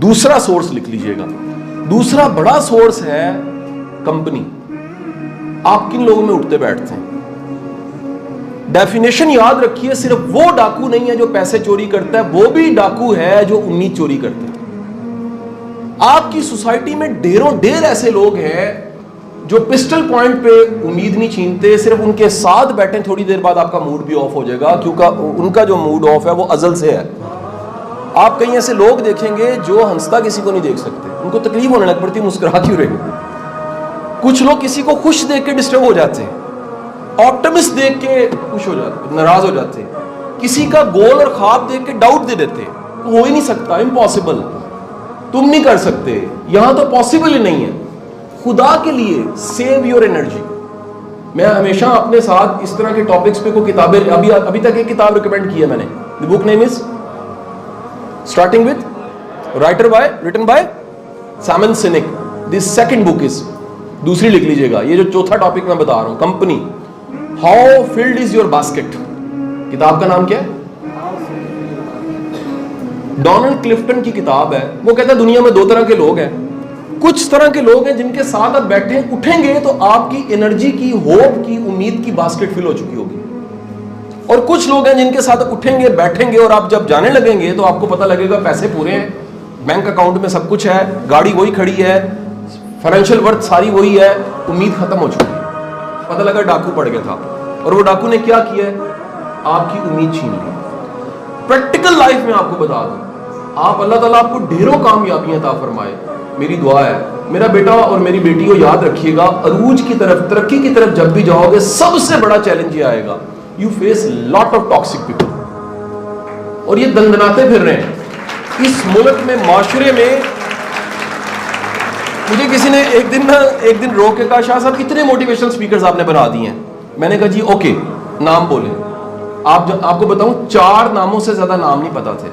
دوسرا سورس لکھ لیجئے گا. دوسرا بڑا سورس ہے کمپنی. آپ کن لوگوں میں اٹھتے بیٹھتے ہیں؟ ڈیفینیشن یاد رکھیے, صرف وہ ڈاکو نہیں ہے جو پیسے چوری کرتا ہے, وہ بھی ڈاکو ہے جو امید چوری کرتا ہے. آپ کی سوسائٹی میں ڈھیروں ڈھیر ایسے لوگ ہیں جو پسٹل پوائنٹ پہ امید نہیں چھینتے, صرف ان کے ساتھ بیٹھیں تھوڑی دیر بعد آپ کا موڈ بھی آف ہو جائے گا, کیونکہ ان کا جو موڈ آف ہے وہ ازل سے ہے. آپ کئی ایسے لوگ دیکھیں گے جو ہنستا کسی کو نہیں دیکھ سکتے, ان کو تکلیف ہونے لگ پڑتی, مسکرا کیوں رہے. کچھ لوگ کسی کو خوش دیکھ کے ڈسٹرب ہو جاتے ہیں, آپٹمسٹ دیکھ کے خوش ہو جاتے, ناراض ہو جاتے ہیں. کسی کا گول اور خواب دیکھ کے ڈاؤٹ دے دیتے ہیں, ہو ہی نہیں سکتا, امپاسبل, تم نہیں کر سکتے, یہاں تو پاسبل ہی نہیں ہے. خدا کے لیے سیو یور انرجی. میں ہمیشہ اپنے ساتھ اس طرح کے ٹاپکس پہ کوئی کتابیں, ابھی تک ایک کتاب ریکمینڈ کی ہے میں نے. The book name is starting with written by Simon Sinek. The second book is, دوسری لکھ لیجئے گا, یہ جو چوتھا ٹاپک میں بتا رہا ہوں, company, how filled is your basket. کتاب کا نام کیا ہے؟ ڈونلڈ کلفٹن کی کتاب ہے. وہ کہتا ہے دنیا میں دو طرح کے لوگ ہیں. کچھ طرح کے لوگ ہیں جن کے ساتھ آپ بیٹھیں اٹھیں گے تو آپ کی انرجی کی, ہوپ کی, امید کی باسکٹ فل ہو چکی ہوگی. اور کچھ لوگ ہیں جن کے ساتھ اٹھیں گے بیٹھیں گے اور آپ جب جانے لگیں گے تو آپ کو پتہ لگے گا پیسے پورے ہیں, بینک اکاؤنٹ میں سب کچھ ہے, گاڑی وہی کھڑی ہے, فائنینشیل ورتھ ساری وہی ہے, امید ختم ہو چکی ہے. پتہ لگا ڈاکو پڑ گیا تھا, اور وہ ڈاکو نے کیا کیا ہے؟ آپ کی امید چھین لی. پریکٹیکل لائف میں آپ کو بتا دوں, آپ اللہ تعالیٰ آپ کو ڈھیروں کامیابیاں عطا فرمائے. میری دعا ہے میرا بیٹا اور میری بیٹی کو یاد رکھیے گا, عروج کی طرف, ترقی کی طرف جب بھی جاؤ گے, سب سے بڑا چیلنج یہ آئے گا, you face lot of toxic people. اور یہ دندناتے پھر رہے ہیں اس ملک میں, معاشرے میں. مجھے کسی نے ایک دن روک کے کہا, شاہ صاحب کتنے موٹیویشنل سپیکرز آپ نے بنا دیے ہیں. میں نے کہا جی اوکے, نام بولیں. آپ کو بتاؤں 4 ناموں سے زیادہ نام نہیں پتا تھے.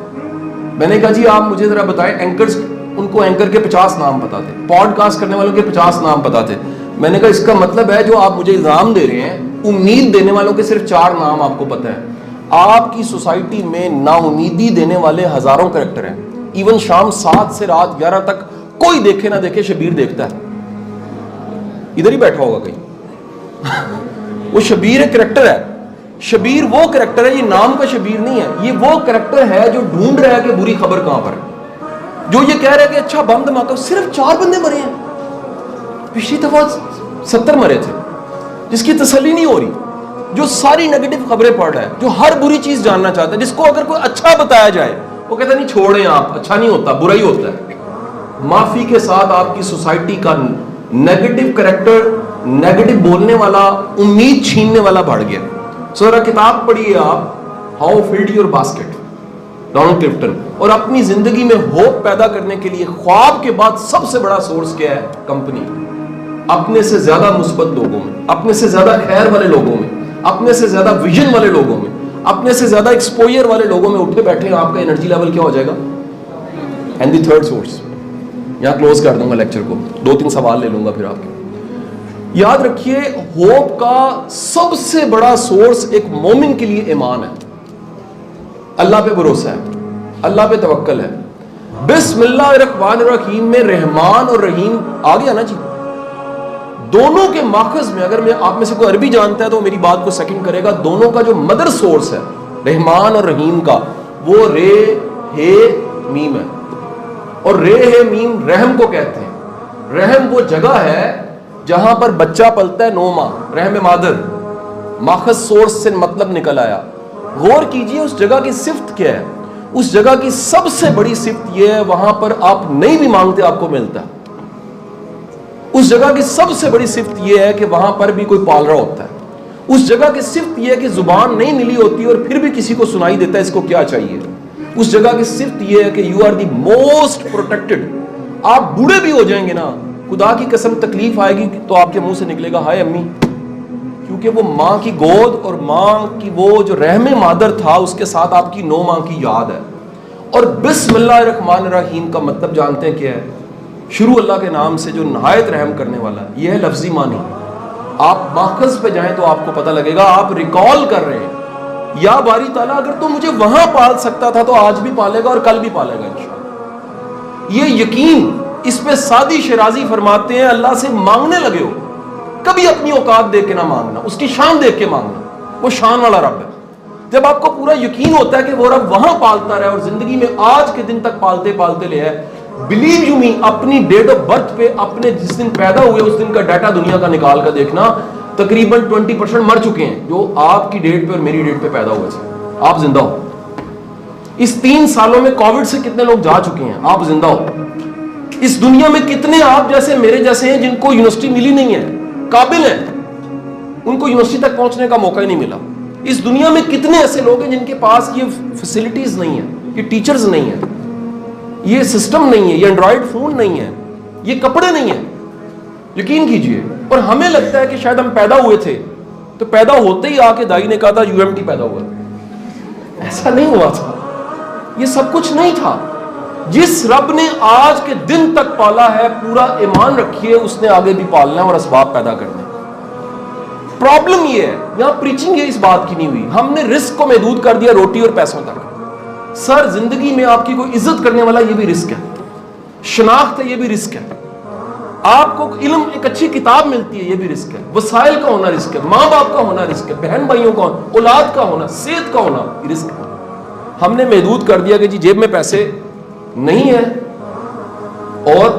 میں نے کہا جی آپ مجھے ذرا بتائیں, اینکرز, ان کو اینکر کے 50 نام پتا تھے, پوڈ کاسٹ کرنے والوں کے 50 نام پتا تھے. میں نے کہا اس کا مطلب ہے جو آپ مجھے الزام دے رہے ہیں, امید دینے والوں کے صرف 4 نام آپ کو پتہ ہیں. آپ کی سوسائٹی میں نا امیدی دینے والے ہزاروں کریکٹر ہیں. ایون شام 7 سے رات 11 تک کوئی دیکھے نہ دیکھے شبیر دیکھتا ہے, ادھر ہی بیٹھا ہوگا کہیں. وہ شبیر ایک کریکٹر ہے. شبیر وہ کریکٹر ہے, یہ نام کا شبیر نہیں ہے, یہ وہ کریکٹر ہے جو ڈھونڈ رہا ہے کہ بری خبر کہاں پر ہے, جو یہ کہہ رہا ہے کہ اچھا بم دھماکہ, صرف 4 بندے مرے ہیں, پچھلی دفعہ 70 مرے تھے, جس کی تسلی نہیں ہو رہی, جو ساری نیگیٹو خبریں پڑھ رہا ہے, جو ہر بری چیز جاننا چاہتا ہے, جس کو اگر کوئی اچھا بتایا جائے وہ کہتا ہے نہیں چھوڑیں آپ, اچھا نہیں ہوتا, برا ہی ہوتا ہے. معافی کے ساتھ آپ کی سوسائٹی کا نیگیٹو کریکٹر, نیگیٹو بولنے والا, امید چھیننے والا بڑھ گیا. سو ذرا کتاب پڑھیے آپ, how filled your basket, Donald Clifton. اور اپنی زندگی میں ہوپ پیدا کرنے کے لیے خواب کے بعد سب سے بڑا سورس کیا ہے؟ کمپنی. اپنے سے زیادہ مثبت لوگوں میں, اپنے سے زیادہ خیر والے لوگوں میں, اپنے سے زیادہ ویژن والے لوگوں میں, اپنے سے زیادہ ایکسپوئر والے لوگوں میں اٹھے بیٹھے, آپ کا انرجی لیول کیا ہو جائے گا. اینڈ دی تھرڈ سورس, یہاں کلوز کر دوں گا لیکچر کو, 2-3 سوال لے لوں گا پھر آپ کے. یاد رکھیے ہوپ کا سب سے بڑا سورس ایک مومن کے لیے ایمان ہے, اللہ پہ بھروسہ ہے, اللہ پہ توکل ہے. بسم اللہ الرحمن الرحیم میں رحمان اور رحیم آ گیا نا جی. دونوں کے ماخذ میں, اگر میں آپ میں سے کوئی عربی جانتا ہے تو میری بات کو سیکنڈ کرے گا, دونوں کا جو مدر سورس ہے رحمان اور رحیم کا, وہ رے ہے میم ہے. اور رے ہے میم رحم کو کہتے ہیں. رحم وہ جگہ ہے جہاں پر بچہ پلتا ہے 9 ماہ, رحم مادر. ماخذ سورس سے مطلب نکل آیا. غور کیجئے اس جگہ کی صفت کیا ہے. اس جگہ کی سب سے بڑی صفت یہ ہے, وہاں پر آپ نہیں بھی مانگتے آپ کو ملتا ہے. اس جگہ کی سب سے بڑی صفت یہ ہے کہ وہاں پر بھی کوئی پال رہا ہوتا ہے. اس جگہ کی صفت یہ ہے کہ زبان نہیں ملی ہوتی اور پھر بھی کسی کو سنائی دیتا ہے اس کو کیا چاہیے. اس جگہ کی صفت یہ ہے کہ you are the most protected. آپ بوڑھے بھی ہو جائیں گے نا, خدا کی قسم تکلیف آئے گی تو آپ کے منہ سے نکلے گا ہائے امی, کیونکہ وہ ماں کی گود اور ماں کی وہ جو رحم مادر تھا اس کے ساتھ آپ کی 9 ماہ کی یاد ہے. اور بسم اللہ الرحمن الرحیم کا مطلب جانتے ہیں کیا ہے؟ شروع اللہ کے نام سے جو نہایت رحم کرنے والا ہے. یہ ہے لفظی معنی. آپ ماخذ پہ جائیں تو آپ کو پتہ لگے گا, آپ ریکال کر رہے ہیں یا باری تعالیٰ اگر تو مجھے وہاں پال سکتا تھا تو آج بھی پالے گا اور کل بھی پالے گا انشاءاللہ. یہ یقین، اس پہ سعدی شیرازی فرماتے ہیں اللہ سے مانگنے لگے ہو کبھی اپنی اوقات دیکھ کے نہ مانگنا، اس کی شان دیکھ کے مانگنا. وہ شان والا رب ہے. جب آپ کو پورا یقین ہوتا ہے کہ وہ رب وہاں پالتا رہا اور زندگی میں آج کے دن تک پالتے پالتے لے ہے، بلیو یو می، اپنی ڈیٹ آف برتھ پہ اپنے جس دن پیدا ہوئے اس دن کا ڈیٹا دنیا کا نکال کر دیکھنا، تقریباً 20% مر چکے ہیں جو آپ کی ڈیٹ پہ اور میری ڈیٹ پہ پیدا ہوئے تھے. آپ زندہ ہو. اس 3 سالوں میں کووڈ سے کتنے لوگ جا چکے ہیں، آپ زندہ ہو. اس دنیا میں کتنے آپ جیسے میرے جیسے ہیں جن کو یونیورسٹی ملی نہیں ہے، قابل ہیں، ان کو یونیورسٹی تک پہنچنے کا موقع ہی نہیں ملا. اس دنیا میں کتنے ایسے لوگ ہیں جن کے پاس یہ فیسلٹیز نہیں ہیں، یہ ٹیچرز نہیں ہیں، یہ سسٹم نہیں ہے، یہ اینڈرائڈ فون نہیں ہے، یہ کپڑے نہیں ہیں. یقین کیجئے. اور ہمیں لگتا ہے کہ شاید ہم پیدا ہوئے تھے تو پیدا ہوتے ہی آ کے دائی نے کہا تھا UMT پیدا ہوا. ایسا نہیں ہوا تھا. یہ سب کچھ نہیں تھا. جس رب نے آج کے دن تک پالا ہے، پورا ایمان رکھیے اس نے آگے بھی پالنا ہے اور اسباب پیدا کرنے. پرابلم یہ ہے، یہاں پریچنگ یہ اس بات کی نہیں ہوئی، ہم نے رزق کو محدود کر دیا روٹی اور پیسوں تک. سر زندگی میں آپ کی کوئی عزت کرنے والا یہ بھی رزق ہے، شناخت ہے یہ بھی رزق ہے، آپ کو علم ایک اچھی کتاب ملتی ہے یہ بھی رزق ہے، وسائل کا ہونا رزق ہے، ماں باپ کا ہونا رزق ہے، بہن بھائیوں کا ہونا، اولاد کا ہونا، صحت کا ہونا یہ رزق ہے. ہم نے محدود کر دیا کہ جی جیب میں پیسے نہیں ہے. اور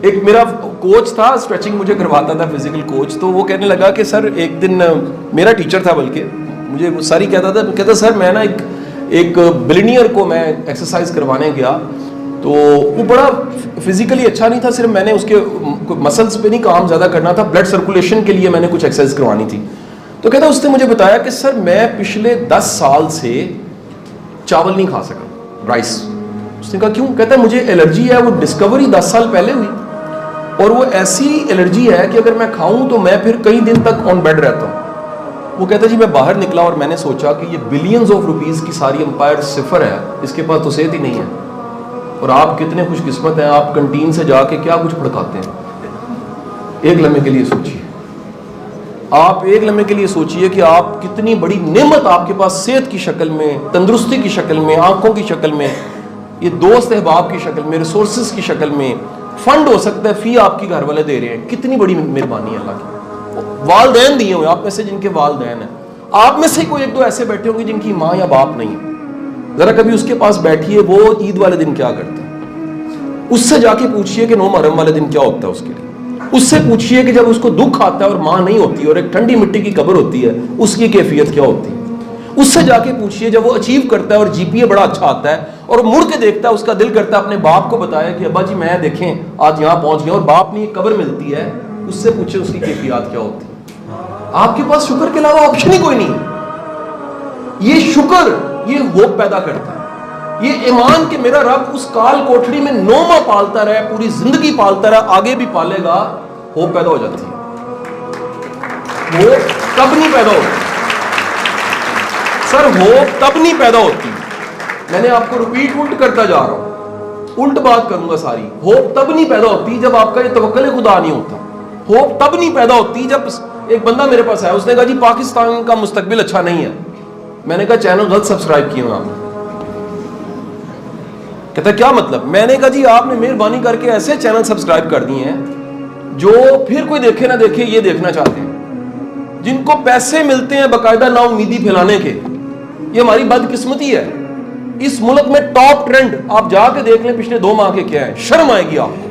ایک میرا کوچ تھا، اسٹریچنگ مجھے کرواتا تھا، فزیکل کوچ، تو وہ کہنے لگا کہ سر ایک دن میرا ٹیچر تھا بلکہ مجھے ساری کہتا سر میں نا ایک بلینئر کو میں ایکسرسائز کروانے گیا تو وہ بڑا فزیکلی اچھا نہیں تھا، صرف میں نے اس کے مسلس پہ نہیں کام زیادہ کرنا تھا، بلڈ سرکولیشن کے لیے میں نے کچھ ایکسرسائز کروانی تھی. تو کہتا اس نے مجھے بتایا کہ سر میں پچھلے 10 سال سے چاول نہیں کھا سکا، رائس. اس نے کہا کیوں؟ کہتا ہے مجھے الرجی ہے، وہ ڈسکوری 10 سال پہلے ہوئی اور وہ ایسی الرجی ہے کہ اگر میں کھاؤں تو میں پھر کئی دن تک آن بیڈ رہتا ہوں. وہ کہتا ہے جی میں باہر نکلا اور میں نے سوچا کہ یہ بلینز آف روپیز کی ساری امپائر صفر ہے، اس کے پاس تو صحت ہی نہیں ہے. اور آپ کتنے خوش قسمت ہیں، آپ کنٹین سے جا کے کیا کچھ پھڑکاتے ہیں. ایک لمحے کے لیے سوچیے، آپ ایک لمحے کے لیے سوچیے کہ آپ کتنی بڑی نعمت آپ کے پاس صحت کی شکل میں، تندرستی کی شکل میں، آنکھوں کی شکل میں، یہ دوست احباب کی شکل میں، ریسورسز کی شکل میں، فنڈ ہو سکتا ہے فی آپ کی گھر والے دے رہے ہیں. کتنی بڑی مہربانی ہے اللہ کی. والدین دیے ہوئے آپ میں سے جن کے والدین ہیں، آپ میں سے کوئی ایک دو ایسے بیٹھے ہوں گے جن کی ماں یا باپ نہیں ہے. ذرا کبھی اس کے پاس بیٹھیے، وہ عید والے دن کیا کرتا ہے، اس سے جا کے پوچھئے کہ 9 محرم والے دن کیا ہوتا ہے اس کے لیے. اس سے پوچھئے کہ جب اس کو دکھ آتا ہے اور ماں نہیں ہوتی اور ایک ٹھنڈی مٹی کی قبر ہوتی ہے اس کی کیفیت کیا ہوتی ہے. اس سے جا کے پوچھئے جب وہ اچیو کرتا ہے اور GPA بڑا اچھا آتا ہے اور مڑ کے دیکھتا ہے، اس کا دل کرتا ہے اپنے باپ کو بتایا کہ ابا جی میں دیکھیں آج یہاں پہنچ گیا، اور باپ نے ایک قبر ملتی ہے، اس سے پوچھے اس کی کیفیات کیا ہوتی ہے. آپ کے پاس شکر کے علاوہ آپشن ہی کوئی نہیں ہے. یہ شکر یہ ہوپ پیدا کرتا ہے، یہ ایمان کہ میرا رب اس کال کوٹڑی میں 9 ماہ پالتا رہا، پوری زندگی پالتا رہا، آگے بھی پالے گا. ہوپ پیدا ہو جاتی ہے. وہ تب نہیں پیدا ہوتی سر، ہوپ تب نہیں پیدا ہوتی. میں نے آپ کو ریپیٹ الٹ کرتا جا رہا ہوں، الٹ بات کروں گا ساری. ہوپ تب نہیں پیدا ہوتی جب آپ کا یہ توکل خدا نہیں ہوتا. ہوپ تب نہیں پیدا ہوتی جب ایک بندہ میرے پاس آیا، اس نے کہا جی پاکستان کا مستقبل اچھا نہیں ہے. میں نے کہا چینل غلط سبسکرائب کیے ہیں آپ نے. کہتا کیا مطلب؟ میں نے کہا جی آپ نے مہربانی کر کے ایسے چینل سبسکرائب کر دیے ہیں جو پھر کوئی دیکھے نہ دیکھے یہ دیکھنا چاہتے ہیں، جن کو پیسے ملتے ہیں باقاعدہ نا امیدی پھیلانے کے. یہ ہماری بدقسمتی ہے. اس ملک میں ٹاپ ٹرینڈ آپ جا کے دیکھ لیں پچھلے 2 ماہ کے کیا ہے، شرم آئے گی آپ کو.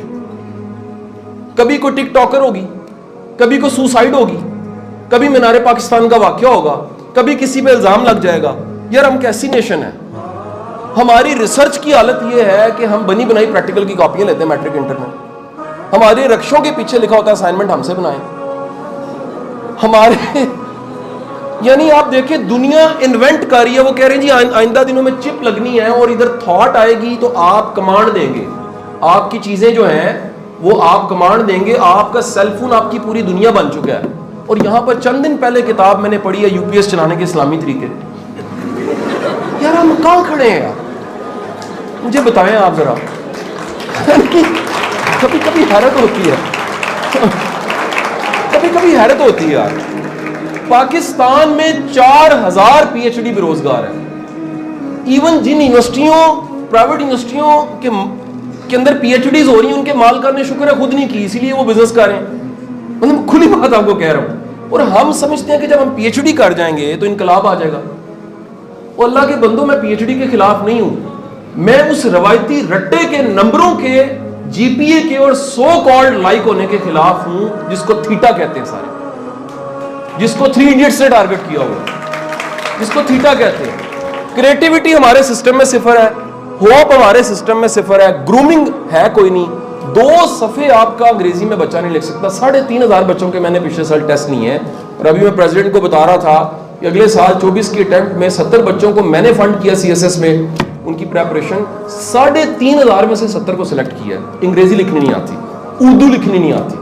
کبھی کوئی ٹک ٹاکر ہوگی، کبھی کوئی سوسائڈ ہوگی، کبھی مینار پاکستان کا واقعہ ہوگا، کبھی کسی پہ الزام لگ جائے گا. یار ہم کیسی نیشن ہے؟ ہماری ریسرچ کی حالت یہ ہے کہ ہم بنی بنائی پریکٹیکل کی کاپیاں لیتے ہیں میٹرک انٹر میں. ہمارے رکشوں کے پیچھے لکھا ہوتا ہے اسائنمنٹ ہم سے بنائیں. ہمارے یعنی آپ دیکھیں دنیا انوینٹ کر رہی ہے. وہ کہہ رہے ہیں جی آئندہ دنوں میں چپ لگنی ہے اور ادھر تھاٹ آئے گی تو آپ کمانڈ دیں گے. آپ کی چیزیں جو ہیں وہ آپ کمانڈ دیں گے. آپ کا سیل فون آپ کی پوری دنیا بن چکا ہے. اور یہاں پر چند دن پہلے کتاب میں نے پڑھی ہے UPS چلانے کے اسلامی طریقے. یار ہم کہاں کھڑے ہیں یار؟ مجھے بتائیں آپ ذرا. کبھی کبھی حیرت ہوتی ہے، کبھی کبھی حیرت ہوتی ہے یار. پاکستان میں 4000 PhD بے روزگار ہیں. ایون جن یونیورسٹیوں، پرائیویٹ یونیورسٹیوں کے کے اندر پی ایچ ڈیز ہو رہی ہیں, ان کے مالکان نے شکر ہے خود نہیں کی, اسی لیے وہ بزنس کر رہے ہیں. مطلب کھلی بات آپ کو کہہ رہا ہوں. اور ہم سمجھتے ہیں کہ جب ہم پی ایچ ڈی کر جائیں گے تو انقلاب آ جائے گا. اور اللہ کے بندوں, میں پی ایچ ڈی کے خلاف نہیں ہوں, میں اس روایتی رٹے کے نمبروں کے جی پی اے کے اور سو کالڈ لائک ہونے کے خلاف ہوں, جس کو تھیٹا کہتے ہیں سارے, جس کو 3 ایڈیٹ سے ٹارگٹ کیا ہوا, جس کو تھیٹا کہتے ہیں. کریٹیوٹی ہمارے سسٹم میں صفر ہے, ہوپ ہمارے سسٹم میں صفر ہے, گرومنگ ہے کوئی نہیں. 2 صفحے آپ کا انگریزی میں بچہ نہیں لکھ سکتا. 3,500 بچوں کے میں نے پچھلے سال ٹیسٹ نہیں ہے, اور ابھی میں پریزیڈنٹ کو بتا رہا تھا کہ اگلے سال 24 کی اٹیمپٹ میں 70 بچوں کو میں نے فنڈ کیا سی ایس ایس میں, ان کی پریپریشن 3,500 میں سے 70 کو سلیکٹ کیا ہے. انگریزی لکھنی نہیں آتی, اردو لکھنی نہیں آتی,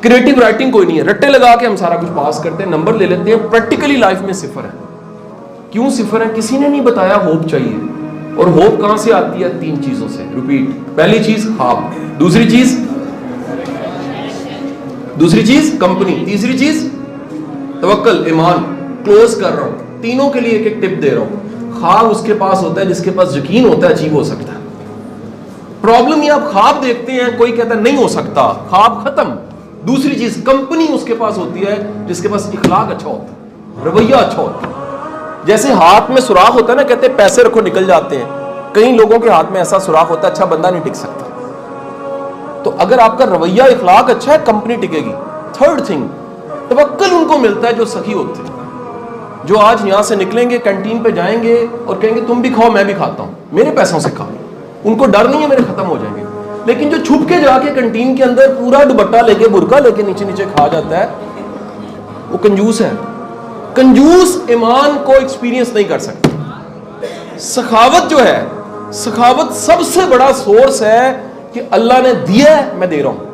کریٹو رائٹنگ کوئی نہیں ہے, رٹے لگا کے ہم سارا کچھ پاس کرتے ہیں, نمبر لے لیتے ہیں. پریکٹیکلی لائف میں صفر ہے. کیوں صفر ہے؟ کسی نے نہیں بتایا. ہوپ چاہیے, اور ہوپ کہاں سے آتی ہے؟ 3 چیزوں سے. ریپیٹ, پہلی چیز خواب, دوسری چیز کمپنی, تیسری چیز توکل, ایمان. کلوز کر رہا ہوں, تینوں کے لیے ایک ٹپ دے رہا ہوں. خواب اس کے پاس ہوتا ہے جس کے پاس یقین ہوتا ہے اچیو ہو سکتا ہے. پرابلم یہ, آپ خواب دیکھتے ہیں, کوئی کہتا ہے نہیں ہو سکتا, خواب ختم. دوسری چیز کمپنی اس کے پاس ہوتی ہے جس کے پاس اخلاق اچھا ہوتا ہے, رویہ اچھا ہوتا ہے. جیسے ہاتھ میں سوراخ ہوتا ہے نا, کہتے ہیں پیسے رکھو نکل جاتے ہیں. کئی لوگوں کے ہاتھ میں ایسا سوراخ ہوتا ہے, اچھا بندہ نہیں ٹک سکتا. تو اگر آپ کا رویہ اخلاق اچھا ہے, کمپنی ٹکے گی. تھرڈ تھنگ, توکل ان کو ملتا ہے جو سخی ہوتے ہیں, جو آج یہاں سے نکلیں گے, کینٹین پہ جائیں گے اور کہیں گے تم بھی کھاؤ میں بھی کھاتا ہوں, میرے پیسوں سے کھاؤ. ان کو ڈر نہیں ہے میرے ختم ہو جائیں گے. لیکن جو چھپ کے جا کے کنٹین کے اندر پورا دوپٹہ لے کے, برقع لے کے نیچے کھا جاتا ہے, وہ کنجوس ہے. کنجوس ایمان کو ایکسپیرینس نہیں کر سکتا. سخاوت جو ہے, سخاوت سب سے بڑا سورس ہے کہ اللہ نے دیا ہے میں دے رہا ہوں.